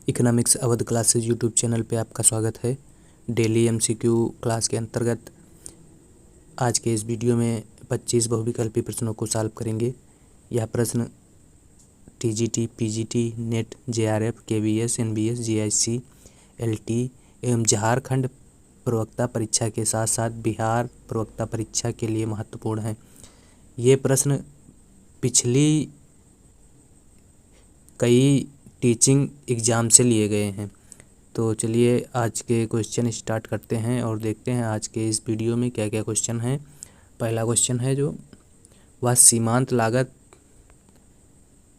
Economics Awadh classes YouTube channel पे आपका स्वागत है। डेली एमसीक्यू क्लास के अंतर्गत आज के इस वीडियो में 25 बहुविकल्पी प्रश्नों को सॉल्व करेंगे। यह प्रश्न TGT, PGT, net, JRF, KVS, NBS, GIC, LT एवं झारखंड प्रवक्ता परीक्षा के साथ साथ बिहार प्रवक्ता परीक्षा के लिए महत्वपूर्ण है। ये प्रश्न पिछली कई टीचिंग एग्ज़ाम से लिए गए हैं। तो चलिए आज के क्वेश्चन स्टार्ट करते हैं और देखते हैं आज के इस वीडियो में क्या क्या क्वेश्चन हैं। पहला क्वेश्चन है जो वह सीमांत लागत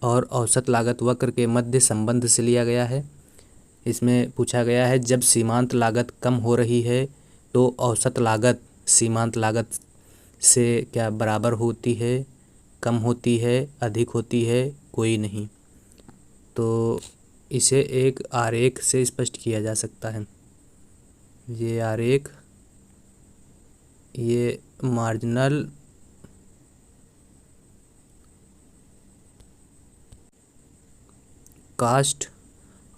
और औसत लागत वक्र के मध्य संबंध से लिया गया है। इसमें पूछा गया है जब सीमांत लागत कम हो रही है तो औसत लागत सीमांत लागत से क्या बराबर होती है, कम होती है, अधिक होती है, कोई नहीं। तो इसे एक आरेख से स्पष्ट किया जा सकता है। ये आरेख, ये मार्जिनल कास्ट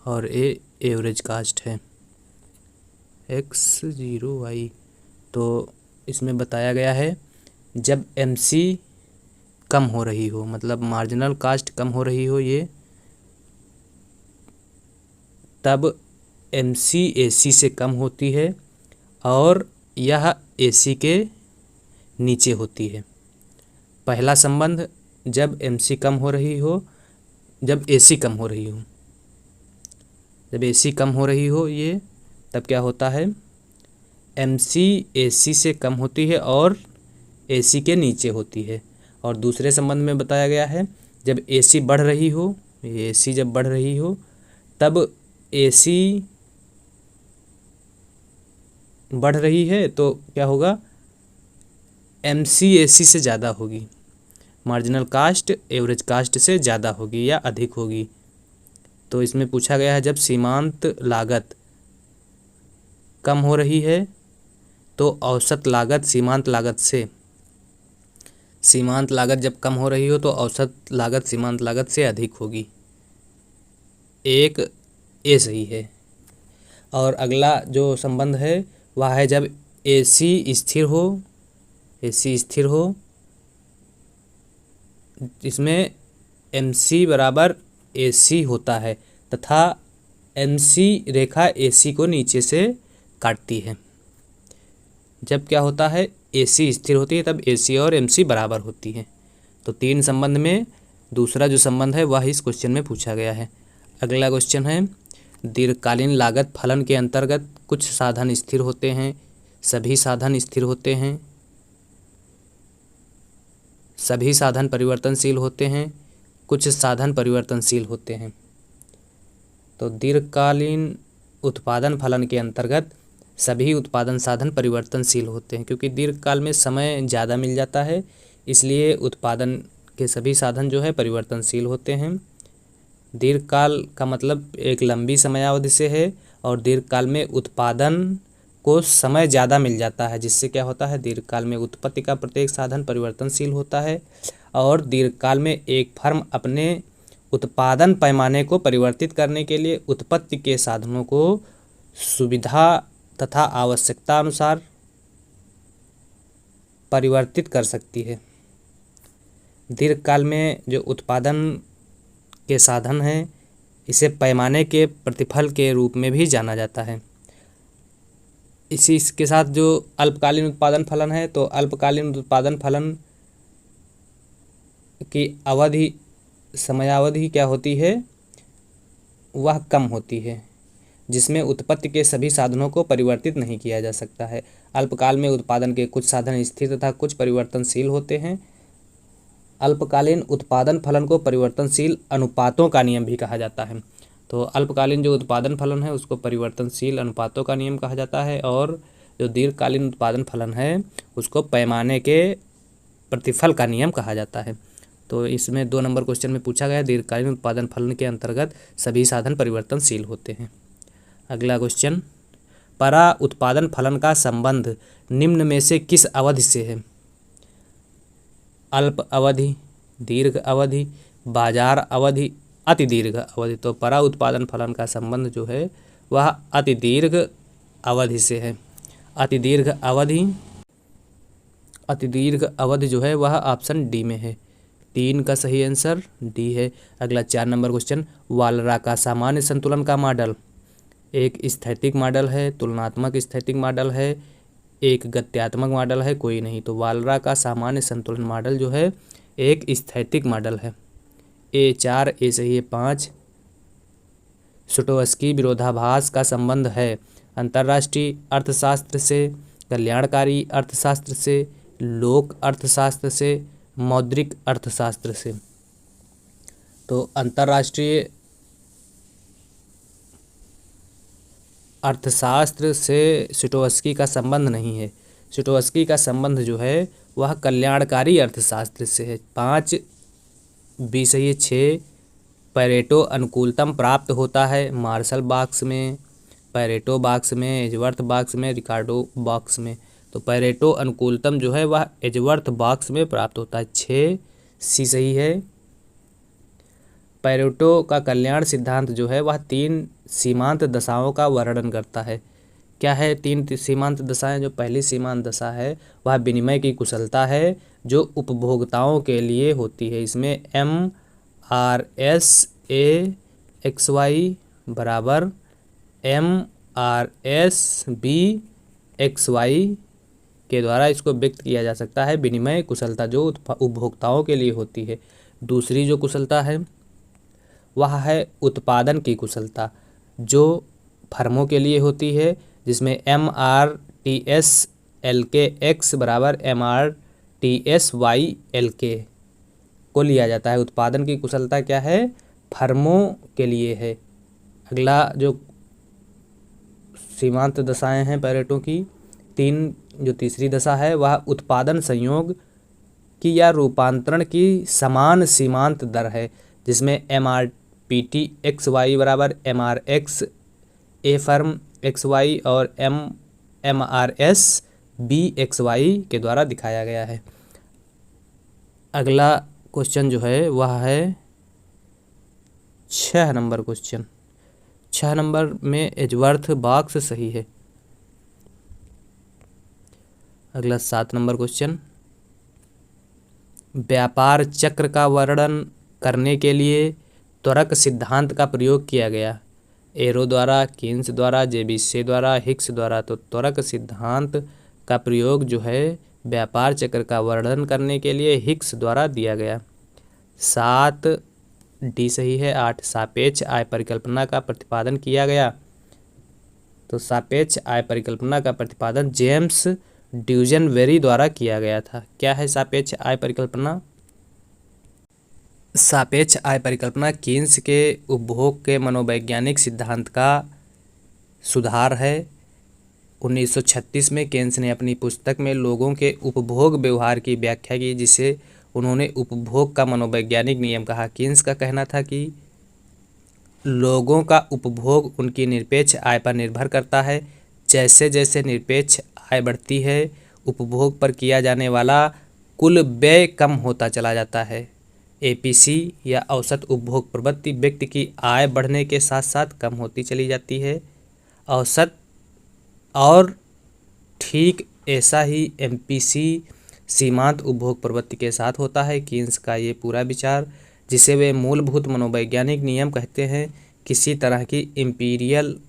और ये एवरेज कास्ट है x0y। तो इसमें बताया गया है जब MC कम हो रही हो, मतलब मार्जिनल कास्ट कम हो रही हो ये, तब MC AC से कम होती है और यह AC के नीचे होती है। पहला संबंध जब MC कम हो रही हो, जब AC कम हो रही हो, जब AC कम हो रही हो ये, तब क्या होता है MC AC से कम होती है और AC के नीचे होती है। और दूसरे संबंध में बताया गया है जब AC बढ़ रही हो, ये AC जब बढ़ रही हो तब AC बढ़ रही है तो क्या होगा MC AC से ज़्यादा होगी, मार्जिनल कास्ट एवरेज कास्ट से ज़्यादा होगी या अधिक होगी। तो इसमें पूछा गया है जब सीमांत लागत कम हो रही है तो औसत लागत सीमांत लागत से, सीमांत लागत जब कम हो रही हो तो औसत लागत सीमांत लागत से अधिक होगी। एक ए सही है। और अगला जो संबंध है वह है जब AC स्थिर हो, AC स्थिर हो, इसमें MC बराबर AC होता है तथा MC रेखा AC को नीचे से काटती है। जब क्या होता है AC स्थिर होती है तब AC और MC बराबर होती है। तो तीन संबंध में दूसरा जो संबंध है वह इस क्वेश्चन में पूछा गया है। अगला क्वेश्चन है दीर्घकालीन लागत फलन के अंतर्गत कुछ साधन स्थिर होते हैं, सभी साधन स्थिर होते हैं, सभी साधन परिवर्तनशील होते हैं, कुछ साधन परिवर्तनशील होते हैं। तो दीर्घकालीन उत्पादन फलन के अंतर्गत सभी उत्पादन साधन परिवर्तनशील होते हैं, क्योंकि दीर्घकाल में समय ज़्यादा मिल जाता है, इसलिए उत्पादन के सभी साधन जो है परिवर्तनशील होते हैं। दीर्घकाल का मतलब एक लंबी समयावधि से है और दीर्घकाल में उत्पादन को समय ज़्यादा मिल जाता है, जिससे क्या होता है दीर्घकाल में उत्पत्ति का प्रत्येक साधन परिवर्तनशील होता है और दीर्घकाल में एक फर्म अपने उत्पादन पैमाने को परिवर्तित करने के लिए उत्पत्ति के साधनों को सुविधा तथा आवश्यकता अनुसार परिवर्तित कर सकती है। दीर्घकाल में जो उत्पादन के साधन हैं इसे पैमाने के प्रतिफल के रूप में भी जाना जाता है। इसके साथ जो अल्पकालीन उत्पादन फलन है, तो अल्पकालीन उत्पादन फलन की अवधि, समयावधि क्या होती है वह कम होती है, जिसमें उत्पत्ति के सभी साधनों को परिवर्तित नहीं किया जा सकता है। अल्पकाल में उत्पादन के कुछ साधन स्थिर तथा कुछ परिवर्तनशील होते हैं। अल्पकालीन उत्पादन फलन को परिवर्तनशील अनुपातों का नियम भी कहा जाता है। तो अल्पकालीन जो उत्पादन फलन है उसको परिवर्तनशील अनुपातों का नियम कहा जाता है और जो दीर्घकालीन उत्पादन फलन है उसको पैमाने के प्रतिफल का नियम कहा जाता है। तो इसमें 2 नंबर क्वेश्चन में पूछा गया दीर्घकालीन उत्पादन फलन के अंतर्गत सभी साधन परिवर्तनशील होते हैं। अगला क्वेश्चन, परा उत्पादन फलन का संबंध निम्न में से किस अवधि से है? अल्प अवधि, दीर्घ अवधि, बाजार अवधि अति दीर्घ अवधि। तो परा उत्पादन फलन का संबंध जो है वह अति दीर्घ अवधि से है। अति दीर्घ अवधि जो है वह ऑप्शन डी में है। 3 का सही आंसर डी है। अगला 4 नंबर क्वेश्चन, वालरा का सामान्य संतुलन का मॉडल एक स्थैतिक मॉडल है, तुलनात्मक स्थैतिक मॉडल है, एक गत्यात्मक मॉडल है, कोई नहीं। तो वालरा का सामान्य संतुलन मॉडल जो है एक स्थैतिक मॉडल है। ए 4, ए सही है 5। सुटोवस्की विरोधाभास का संबंध है अंतर्राष्ट्रीय अर्थशास्त्र से, कल्याणकारी अर्थशास्त्र से, लोक अर्थशास्त्र से, मौद्रिक अर्थशास्त्र से। तो अंतर्राष्ट्रीय अर्थशास्त्र से सुटोवस्की का संबंध नहीं है। सुटोवस्की का संबंध जो है वह कल्याणकारी अर्थशास्त्र से है। 5 बी सही है 6। पैरेटो अनुकूलतम प्राप्त होता है मार्शल बॉक्स में, पैरेटो बॉक्स में, एजवर्थ बॉक्स में, रिकार्डो बॉक्स में। तो पैरेटो अनुकूलतम जो है वह एजवर्थ बॉक्स में प्राप्त होता है। 6 सी सही है। पैरेटो का कल्याण सिद्धांत जो है वह 3 सीमांत दशाओं का वर्णन करता है। क्या है 3 सीमांत दशाएं? जो पहली सीमांत दशा है वह विनिमय की कुशलता है जो उपभोक्ताओं के लिए होती है। इसमें MRSAXY बराबर MRSBXY के द्वारा इसको व्यक्त किया जा सकता है। विनिमय कुशलता जो उपभोक्ताओं के लिए होती है। दूसरी जो कुशलता है वह है उत्पादन की कुशलता जो फर्मों के लिए होती है, जिसमें MRTSLKX बराबर MRTSYLK को लिया जाता है। उत्पादन की कुशलता क्या है? फर्मों के लिए है। अगला जो सीमांत दशाएं हैं पैरेटो की 3, जो तीसरी दशा है वह उत्पादन संयोग की या रूपांतरण की समान सीमांत दर है, जिसमें MRPTXY बराबर MRX फर्म XY और MRSBXY के द्वारा दिखाया गया है। अगला क्वेश्चन जो है वह है 6 नंबर क्वेश्चन। 6 नंबर में एजवर्थ बॉक्स सही है। अगला 7 नंबर क्वेश्चन, व्यापार चक्र का वर्णन करने के लिए त्वरक सिद्धांत का प्रयोग किया गया। एरो द्वारा, कीन्स द्वारा, जेबिसे द्वारा, हिक्स द्वारा। तो त्वरक सिद्धांत का प्रयोग जो है व्यापार चक्र का वर्णन करने के लिए हिक्स द्वारा दिया गया। 7 डी सही है। 8 सापेक्ष आय परिकल्पना का प्रतिपादन किया गया। तो सापेक्ष आय परिकल्पना का प्रतिपादन जेम्स ड्यूजनबेरी द्वारा किया गया था। क्या है सापेक्ष आय परिकल्पना? सापेक्ष आय परिकल्पना कीन्स के उपभोग के मनोवैज्ञानिक सिद्धांत का सुधार है। 1936 में केन्स ने अपनी पुस्तक में लोगों के उपभोग व्यवहार की व्याख्या की, जिसे उन्होंने उपभोग का मनोवैज्ञानिक नियम कहा। कीन्स का कहना था कि लोगों का उपभोग उनकी निरपेक्ष आय पर निर्भर करता है। जैसे जैसे निरपेक्ष आय बढ़ती है उपभोग पर किया जाने वाला कुल व्यय कम होता चला जाता है। APC या औसत उपभोग प्रवृत्ति व्यक्ति की आय बढ़ने के साथ साथ कम होती चली जाती है। औसत और ठीक ऐसा ही MPC सीमांत उपभोग प्रवृत्ति के साथ होता है। कीन्स का ये पूरा विचार, जिसे वे मूलभूत मनोवैज्ञानिक नियम कहते हैं, किसी तरह की इंपीरियल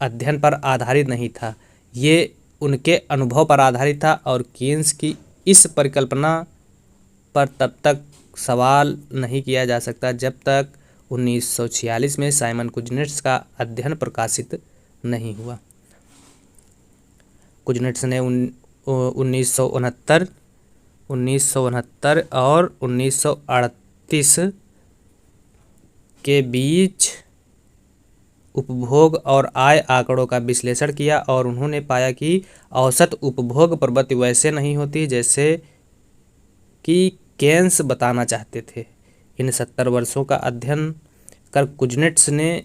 अध्ययन पर आधारित नहीं था। ये उनके अनुभव पर आधारित था और कीन्स की इस परिकल्पना पर तब तक सवाल नहीं किया जा सकता जब तक 1946 में साइमन कुजनेट्स का अध्ययन प्रकाशित नहीं हुआ। कुजनेट्स ने 1969 और 1938 के बीच उपभोग और आय आंकड़ों का विश्लेषण किया और उन्होंने पाया कि औसत उपभोग प्रवृत्ति वैसे नहीं होती जैसे कि केन्स बताना चाहते थे। इन 70 वर्षों का अध्ययन कर कुजनेट्स ने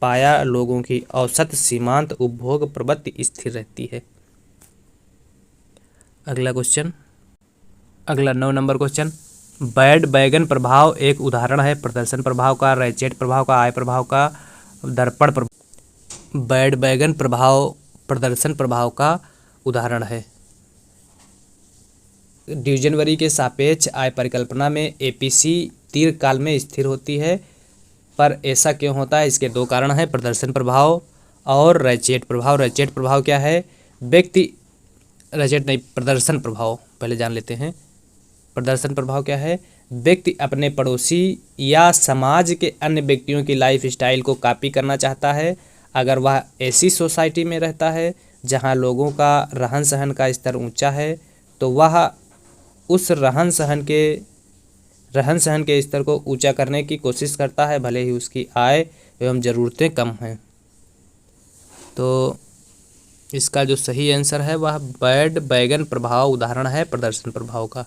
पाया लोगों की औसत सीमांत उपभोग प्रवृत्ति स्थिर रहती है। अगला 9 नंबर क्वेश्चन, बैड बैगन प्रभाव एक उदाहरण है प्रदर्शन प्रभाव का, रैचेट प्रभाव का, आय प्रभाव का, दर्पण प्रभाव। बैड बैगन प्रभाव प्रदर्शन प्रभाव का उदाहरण है। ड्यूजनबरी के सापेक्ष आय परिकल्पना में एपीसी दीर्घकाल में स्थिर होती है, पर ऐसा क्यों होता है? इसके दो कारण हैं, प्रदर्शन प्रभाव और रैचेट प्रभाव। रैचेट प्रभाव क्या है? प्रदर्शन प्रभाव पहले जान लेते हैं। प्रदर्शन प्रभाव क्या है? व्यक्ति अपने पड़ोसी या समाज के अन्य व्यक्तियों की लाइफ स्टाइल को कॉपी करना चाहता है। अगर वह ऐसी सोसाइटी में रहता है जहां लोगों का रहन सहन का स्तर ऊंचा है, तो वह उस रहन सहन के स्तर को ऊंचा करने की कोशिश करता है, भले ही उसकी आय एवं ज़रूरतें कम हैं। तो इसका जो सही आंसर है वह बैड बैगन प्रभाव उदाहरण है प्रदर्शन प्रभाव का।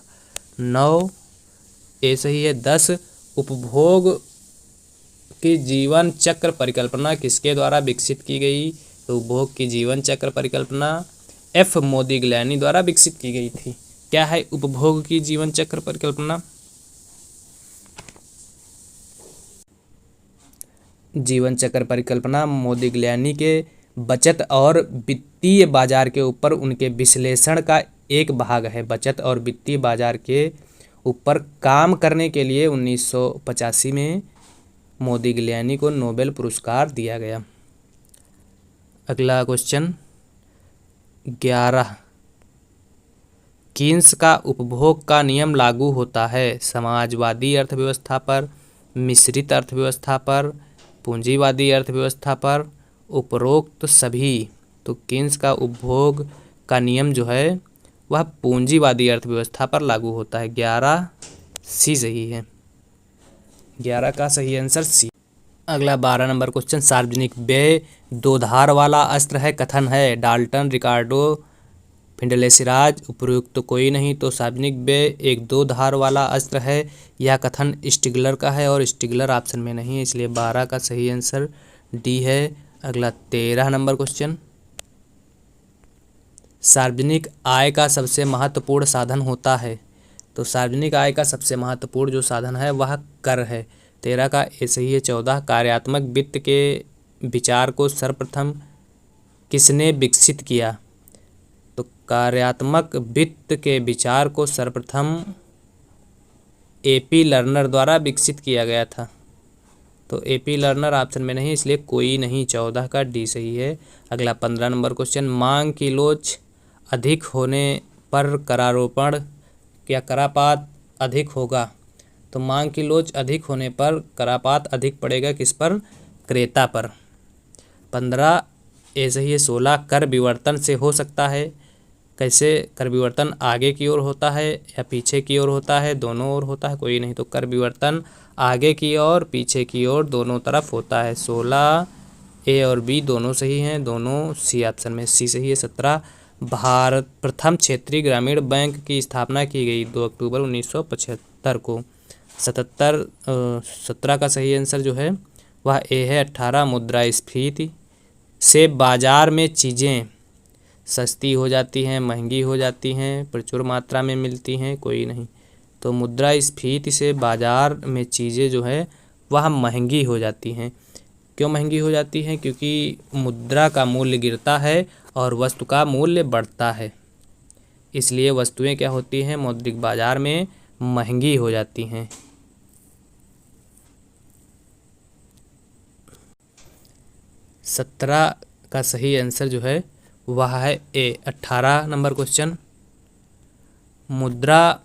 9 ए सही है। 10 उपभोग की जीवन चक्र परिकल्पना किसके द्वारा विकसित की गई? तो उपभोग की जीवन चक्र परिकल्पना एफ मोदिग्लियानी द्वारा विकसित की गई थी। क्या है उपभोग की जीवन चक्र परिकल्पना? जीवन चक्र परिकल्पना मोदिग्लियानी के बचत और वित्तीय बाजार के ऊपर उनके विश्लेषण का एक भाग है। बचत और वित्तीय बाजार के ऊपर काम करने के लिए 1985 में मोदिग्लियानी को नोबेल पुरस्कार दिया गया। अगला क्वेश्चन 11, कीन्स का उपभोग का नियम लागू होता है समाजवादी अर्थव्यवस्था पर, मिश्रित अर्थव्यवस्था पर, पूंजीवादी अर्थव्यवस्था पर, उपरोक्त सभी। तो कीन्स का उपभोग का नियम जो है वह पूंजीवादी अर्थव्यवस्था पर लागू होता है। 11 सी सही है। 11 का सही आंसर सी। अगला 12 नंबर क्वेश्चन, सार्वजनिक व्यय दो धार वाला अस्त्र है कथन है डाल्टन, रिकार्डो, फिंडलेसिराज, उपयुक्त तो कोई नहीं। तो सार्वजनिक व्यय एक दो धार वाला अस्त्र है, यह कथन स्टिगलर का है और स्टिगलर ऑप्शन में नहीं है, इसलिए 12 का सही आंसर डी है। अगला 13 नंबर क्वेश्चन, सार्वजनिक आय का सबसे महत्वपूर्ण साधन होता है। तो सार्वजनिक आय का सबसे महत्वपूर्ण जो साधन है वह कर है। 13 का ए सही है। 14, कार्यात्मक वित्त के विचार को सर्वप्रथम किसने विकसित किया? तो कार्यात्मक वित्त के विचार को सर्वप्रथम एपी लर्नर द्वारा विकसित किया गया था। तो एपी लर्नर ऑप्शन में नहीं, इसलिए कोई नहीं। 14 का डी सही है। अगला 15 नंबर क्वेश्चन, मांग की लोच अधिक होने पर करारोपण या करापात अधिक होगा? तो मांग की लोच अधिक होने पर करापात अधिक पड़ेगा किस पर? क्रेता पर। 15 ए सही है। 16, कर विवर्तन से हो सकता है। कैसे कर विवर्तन आगे की ओर होता है या पीछे की ओर होता है? दोनों ओर होता है, कोई नहीं। तो कर विवर्तन आगे की ओर पीछे की ओर दोनों तरफ होता है। 16 ए और बी दोनों सही हैं, दोनों सी ऑप्शन में सी सही है। 17, भारत प्रथम क्षेत्रीय ग्रामीण बैंक की स्थापना की गई 2 अक्टूबर 1975 को। 17 का सही आंसर जो है वह ए है। 18, मुद्रास्फीति से बाजार में चीज़ें सस्ती हो जाती हैं, महंगी हो जाती हैं, प्रचुर मात्रा में मिलती हैं, कोई नहीं। तो मुद्रास्फीति से बाजार में चीज़ें जो है वह महंगी हो जाती हैं। क्यों महंगी हो जाती हैं? क्योंकि मुद्रा का मूल्य गिरता है और वस्तु का मूल्य बढ़ता है, इसलिए वस्तुएं क्या होती हैं? मौद्रिक बाजार में महंगी हो जाती हैं। 17 का सही आंसर जो है वह है ए। 18 नंबर क्वेश्चन, मुद्रा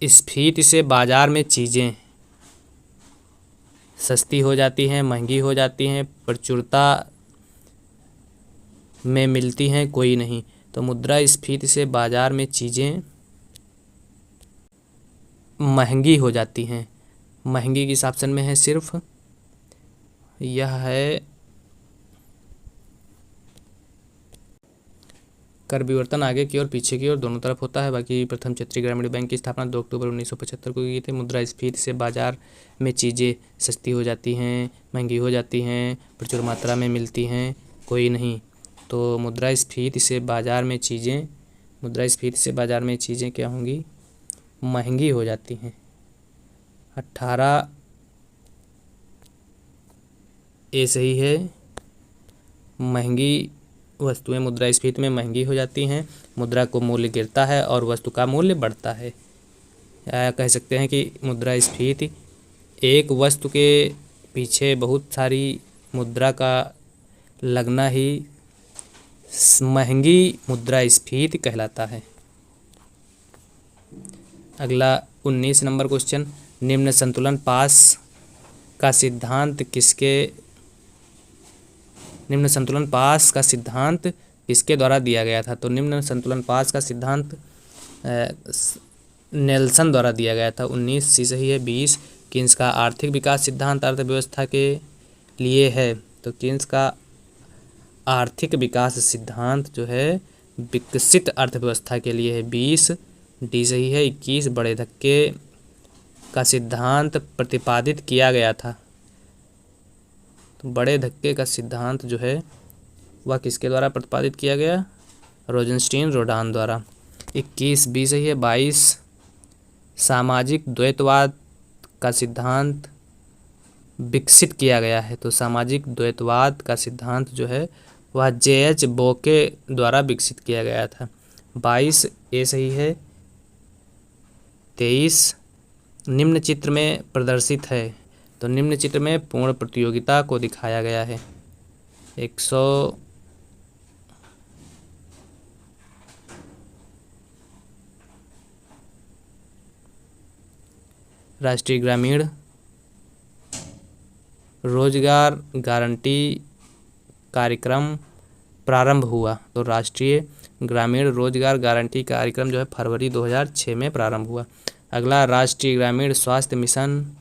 स्फीति से बाजार में चीज़ें सस्ती हो जाती हैं, महंगी हो जाती हैं, प्रचुरता में मिलती हैं, कोई नहीं। तो मुद्रास्फीति से बाजार में चीज़ें महंगी हो जाती हैं। महंगी किस ऑप्शन में है? सिर्फ यह है कर विवर्तन आगे की ओर पीछे की ओर दोनों तरफ होता है। बाकी प्रथम क्षेत्रीय ग्रामीण बैंक की स्थापना 2 अक्टूबर 1975 को की थी। मुद्रास्फीति से बाजार में चीज़ें सस्ती हो जाती हैं, महंगी हो जाती हैं, प्रचुर मात्रा में मिलती हैं, कोई नहीं। तो मुद्रास्फीति से बाजार में चीज़ें क्या होंगी? महंगी हो जाती हैं। 18 ए सही है। महंगी वस्तुएं मुद्रास्फीति में महंगी हो जाती हैं, मुद्रा को मूल्य गिरता है और वस्तु का मूल्य बढ़ता है। या कह सकते हैं कि मुद्रास्फीति एक वस्तु के पीछे बहुत सारी मुद्रा का लगना ही महंगी मुद्रास्फीति कहलाता है। अगला 19 नंबर क्वेश्चन, निम्न संतुलन पास का सिद्धांत किसके द्वारा दिया गया था? तो निम्न संतुलन पास का सिद्धांत नेल्सन द्वारा दिया गया था। 19 सी सही है। 20 किन्स का आर्थिक विकास सिद्धांत अर्थव्यवस्था के लिए है? तो किन्स का आर्थिक विकास सिद्धांत जो है विकसित अर्थव्यवस्था के लिए है। 20 डी सही है। 21 बड़े धक्के का सिद्धांत प्रतिपादित किया गया था। तो बड़े धक्के का सिद्धांत जो है वह किसके द्वारा प्रतिपादित किया गया? रोजेनस्टीन रोडान द्वारा। 21 बी सही है। 22 सामाजिक द्वैतवाद का सिद्धांत विकसित किया गया है। तो सामाजिक द्वैतवाद का सिद्धांत जो है वह जे.एच. बोके द्वारा विकसित किया गया था। 22 ए सही है। 23 निम्न चित्र में प्रदर्शित है। तो निम्न चित्र में पूर्ण प्रतियोगिता को दिखाया गया है। 100 राष्ट्रीय ग्रामीण रोजगार गारंटी कार्यक्रम प्रारंभ हुआ। तो राष्ट्रीय ग्रामीण रोजगार गारंटी कार्यक्रम जो है फरवरी 2006 में प्रारंभ हुआ। अगला, राष्ट्रीय ग्रामीण स्वास्थ्य मिशन